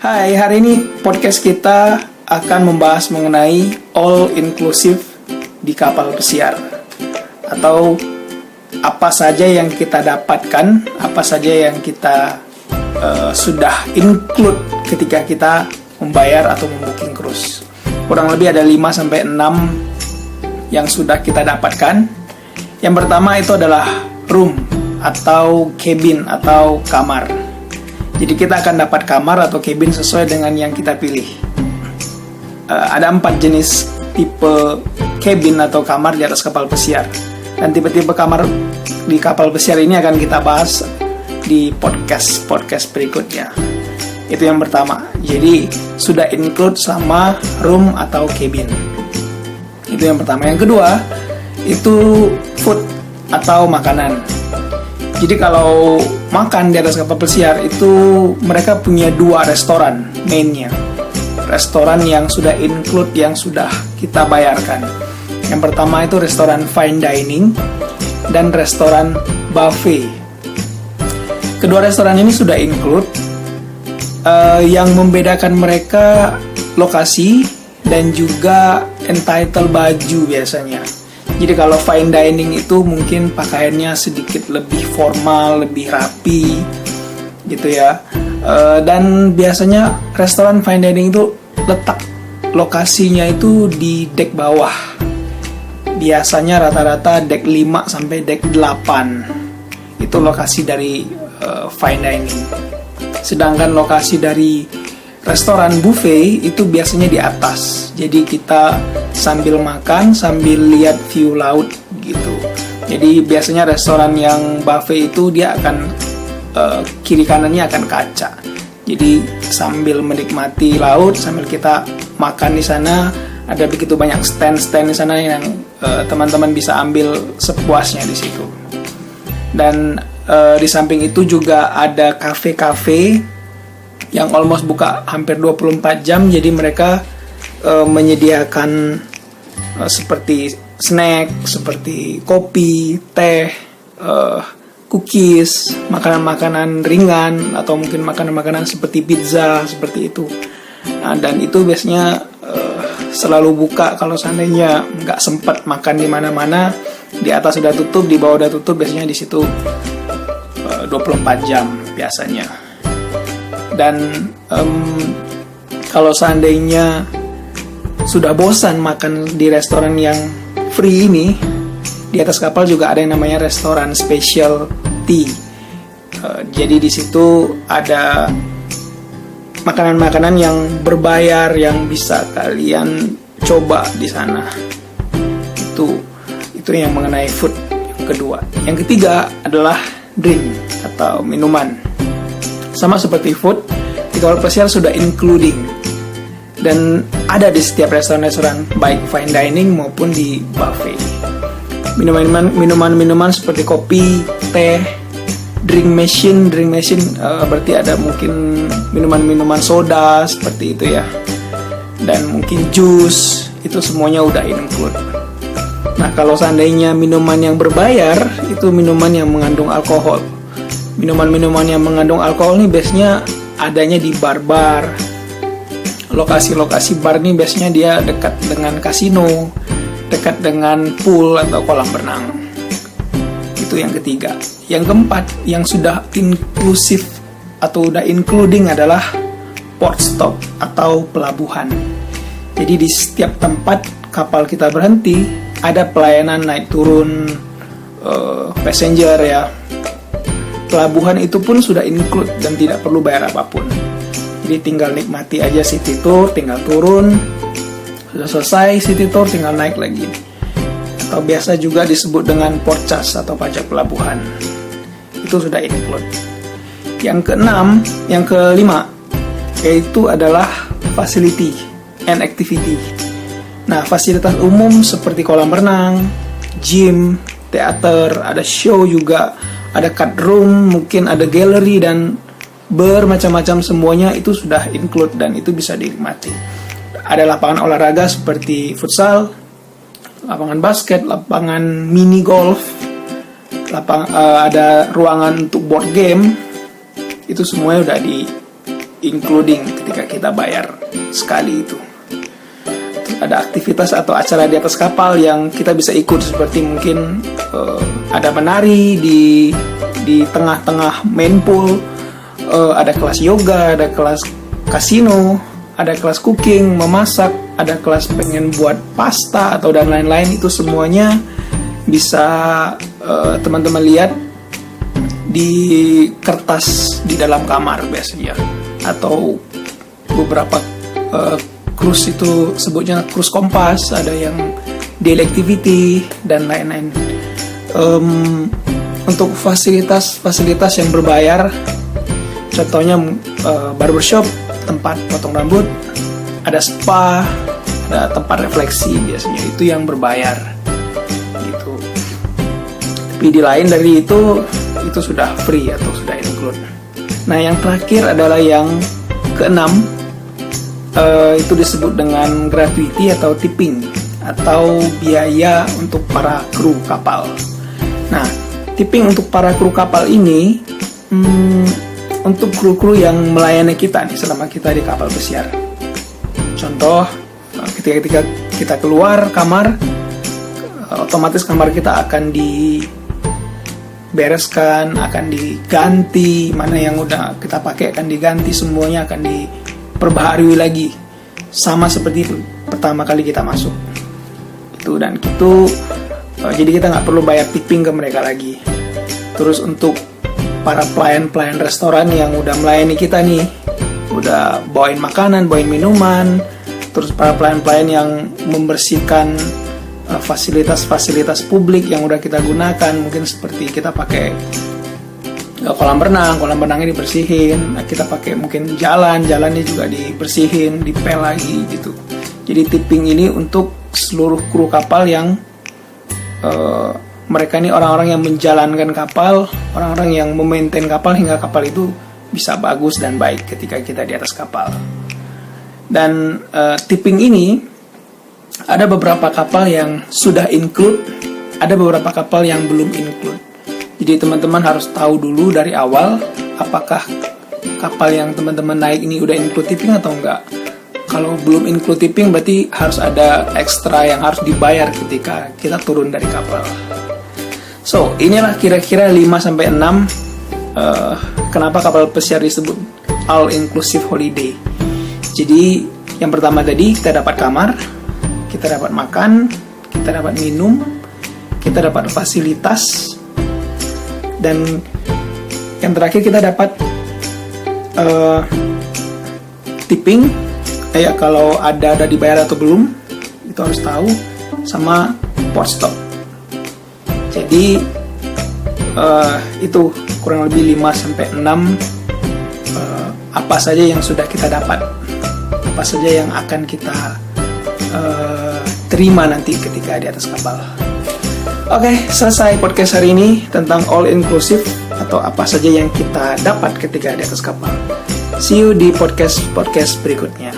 Hai, hari ini podcast kita akan membahas mengenai all inclusive di kapal pesiar, atau apa saja yang kita dapatkan, apa saja yang kita sudah include ketika kita membayar atau membooking cruise. Kurang lebih ada 5-6 yang sudah kita dapatkan. Yang pertama itu adalah room atau cabin atau kamar. Jadi kita akan dapat kamar atau cabin sesuai dengan yang kita pilih. Ada 4 jenis tipe cabin atau kamar di atas kapal pesiar. Dan tipe-tipe kamar di kapal pesiar ini akan kita bahas di podcast berikutnya. Itu yang pertama. Jadi sudah include sama room atau cabin. Itu yang pertama. Yang kedua itu food atau makanan. Jadi kalau makan di atas kapal pesiar itu mereka punya 2 restoran mainnya. Restoran yang sudah include, yang sudah kita bayarkan. Yang pertama itu restoran fine dining dan restoran buffet. Kedua restoran ini sudah include. Yang membedakan mereka lokasi dan juga entitled baju biasanya. Jadi kalau fine dining itu mungkin pakaiannya sedikit lebih formal, lebih rapi gitu ya. Dan biasanya restoran fine dining itu letak lokasinya itu di deck bawah. Biasanya rata-rata deck 5 sampai deck 8. Itu lokasi dari fine dining. Sedangkan lokasi dari restoran buffet itu biasanya di atas. Jadi kita sambil makan, sambil lihat view laut gitu. Jadi biasanya restoran yang buffet itu dia akan kiri kanannya akan kaca. Jadi sambil menikmati laut, sambil kita makan di sana, ada begitu banyak stand-stand di sana yang teman-teman bisa ambil sepuasnya di situ. Dan di samping itu juga ada kafe-kafe yang almost buka hampir 24 jam. Jadi mereka menyediakan seperti snack, seperti kopi, teh, cookies, makanan-makanan ringan, atau mungkin makanan-makanan seperti pizza, seperti itu. Nah, dan itu biasanya selalu buka kalau seandainya nggak sempat makan di mana-mana. Di atas sudah tutup, di bawah sudah tutup, biasanya di situ 24 jam biasanya. Dan kalau seandainya sudah bosan makan di restoran yang free ini, di atas kapal juga ada yang namanya restoran specialty. Jadi di situ ada makanan-makanan yang berbayar yang bisa kalian coba di sana. Itu yang mengenai food yang kedua. Yang ketiga adalah drink atau minuman. Sama seperti food, di kapal pesiar sudah including dan ada di setiap restoran-restoran, baik fine dining maupun di buffet. Minuman seperti kopi, teh, drink machine berarti ada mungkin minuman soda seperti itu ya, dan mungkin jus, itu semuanya udah include. Nah, kalau seandainya minuman yang berbayar, itu minuman yang mengandung alkohol. Minuman-minuman yang mengandung alkohol ini biasanya adanya di bar-bar. Lokasi-lokasi bar ini biasanya dia dekat dengan kasino, dekat dengan pool atau kolam renang. Itu yang ketiga. Yang keempat, yang sudah inklusif atau udah including adalah port stop atau pelabuhan. Jadi di setiap tempat kapal kita berhenti, ada pelayanan naik turun passenger ya. Pelabuhan itu pun sudah include dan tidak perlu bayar apapun. Jadi tinggal nikmati aja city tour, tinggal turun, sudah selesai city tour tinggal naik lagi. Atau biasa juga disebut dengan port charge atau pajak pelabuhan. Itu sudah include. Yang kelima yaitu adalah facility and activity. Nah, fasilitas umum seperti kolam renang, gym, teater, ada show juga, ada card room, mungkin ada gallery dan bermacam-macam, semuanya itu sudah include dan itu bisa dinikmati. Ada lapangan olahraga seperti futsal, lapangan basket, lapangan mini golf, ada ruangan untuk board game, itu semuanya udah including ketika kita bayar sekali itu. Ada aktivitas atau acara di atas kapal yang kita bisa ikut, seperti mungkin ada menari di tengah-tengah main pool, ada kelas yoga, ada kelas kasino, ada kelas cooking, memasak, ada kelas pengen buat pasta atau dan lain-lain. Itu semuanya bisa teman-teman lihat di kertas di dalam kamar biasanya, atau beberapa cruise itu sebutnya cruise kompas, ada yang daily activity dan lain-lain. Untuk fasilitas yang berbayar, contohnya barbershop, tempat potong rambut, ada spa, ada tempat refleksi, biasanya itu yang berbayar gitu. Tapi di lain dari itu sudah free atau sudah include. Nah, yang terakhir adalah yang keenam, itu disebut dengan gratuity atau tipping, atau biaya untuk para kru kapal. Nah, tipping untuk para kru kapal ini untuk kru-kru yang melayani kita nih selama kita di kapal pesiar. Contoh, ketika kita keluar kamar, otomatis kamar kita akan dibereskan, akan diganti, mana yang udah kita pakai akan diganti, semuanya akan diperbaharui lagi, sama seperti pertama kali kita masuk. Jadi kita nggak perlu bayar tipping ke mereka lagi. Terus untuk para pelayan restoran yang udah melayani kita nih, udah bawain makanan, bawain minuman, terus para pelayan yang membersihkan fasilitas publik yang udah kita gunakan, mungkin seperti kita pakai kolam renangnya dibersihin, kita pakai mungkin jalannya juga dibersihin, dipel lagi gitu. Jadi tipping ini untuk seluruh kru kapal yang mereka ini orang-orang yang menjalankan kapal, orang-orang yang memaintain kapal hingga kapal itu bisa bagus dan baik ketika kita di atas kapal. Dan tipping ini ada beberapa kapal yang sudah include, ada beberapa kapal yang belum include. Jadi teman-teman harus tahu dulu dari awal apakah kapal yang teman-teman naik ini udah include tipping atau enggak. Kalau belum include tipping berarti harus ada ekstra yang harus dibayar ketika kita turun dari kapal. So, inilah kira-kira 5-6 kenapa kapal pesiar disebut all inclusive holiday. Jadi yang pertama tadi, kita dapat kamar, kita dapat makan, kita dapat minum, kita dapat fasilitas, dan yang terakhir kita dapat tipping, kayak kalau ada dibayar atau belum, itu harus tahu, sama port stop. Jadi itu kurang lebih 5-6 apa saja yang sudah kita dapat, apa saja yang akan kita terima nanti ketika di atas kapal. Oke, selesai podcast hari ini tentang all inclusive atau apa saja yang kita dapat ketika di atas kapal. See you di podcast berikutnya.